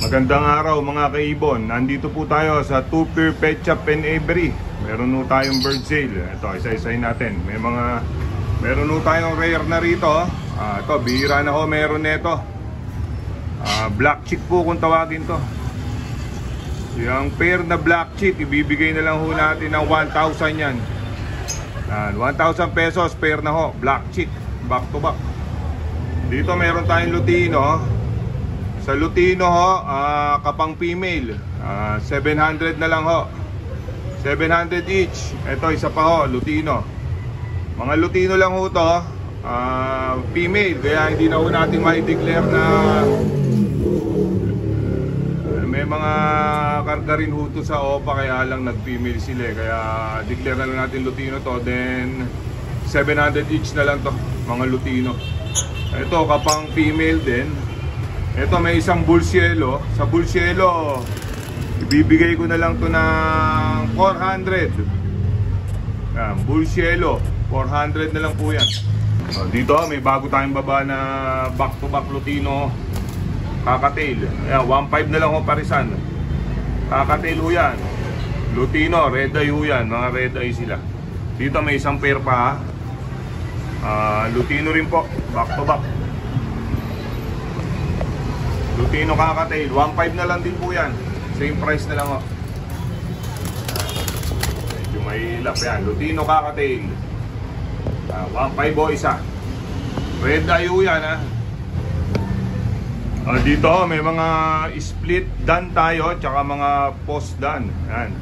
Magandang araw mga kaibon. Nandito po tayo sa Tupir Pet Shop and Avery. Meron po tayong bird sale. Ito, isa-isayin natin. Meron po tayong rare na rito. Ito, bihira na ho, meron nito. Black chick po kung tawagin to. Yung pair na black chick, ibibigay na lang ho natin ng 1,000 yan. 1,000 pesos pair na ho, black chick, back to back. Dito meron tayong Lutino. Sa Lutino ho, kapang female, 700 na lang ho. 700 each. Ito isa pa ho, Lutino. Mga Lutino lang ho to, female, kaya hindi na ho natin ma-declare na may mga karga rin ho to sa OPA, kaya lang nag-female sila, kaya declare na lang natin Lutino to. Then 700 each na lang to, mga Lutino. Ito kapang female din. Ito may isang Bull Cielo. Sa Bull Cielo, ibibigay ko na lang to ng 400. Bull Cielo, 400 na lang po yan. Dito may bago tayong baba na back to back Lutino Kakatail. 1.5 na lang ho parisan. Kakatail ho yan. Lutino, red eye ho yan. Mga red eye sila. Dito may isang pair pa. Lutino rin po, back to back. Lutino Kakatail, 1.5 na lang din po yan. Same price na lang ho. Medyo mahilap yan. Lutino Kakatail, 1.5 o isa. Red eye ho yan ha. Dito may mga split dan tayo, tsaka mga post dan. Yan.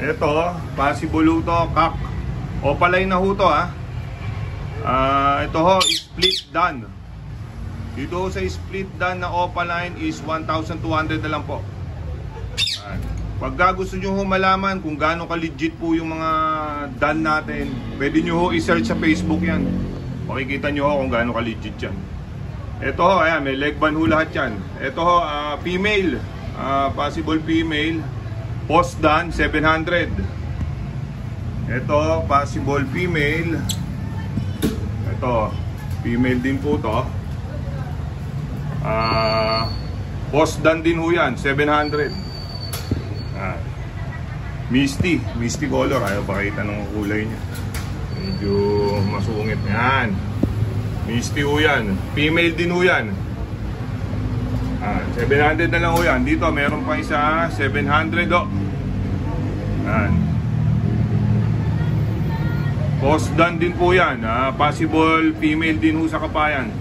Ito, possible ho to, kak. Opaline na ho to ha. Ito ho, split dan. Dito ho sa split dan na Opaline is 1,200 na lang po. Pagka gusto nyo ho malaman kung gaano ka-legit po yung mga dan natin, pwede nyo ho i-search sa Facebook yan. Makikita nyo ho kung gaano ka-legit yan. Ito ho, ayan, may leg band ho lahat yan. Ito ho, female, possible female, post dan, 700. Ito, possible female. Ito, female din po to. Post dan din ho yan, 700. Misty color. Ayaw pakita ng kulay niya, medyo masungit. Yan, Misty ho yan. Female din ho yan. 700 na lang ho yan. Dito meron pa isa, 700 o. Yan, post dan din po yan. Possible female din ho sa kapayan.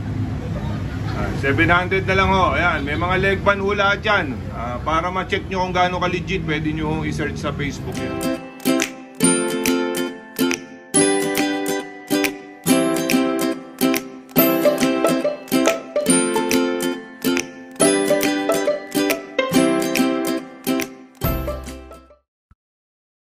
700 na lang ho. Ayan, may mga leg band ho lahat dyan. Para ma-check nyo kung gaano ka legit, pwede nyo i-search sa Facebook yan.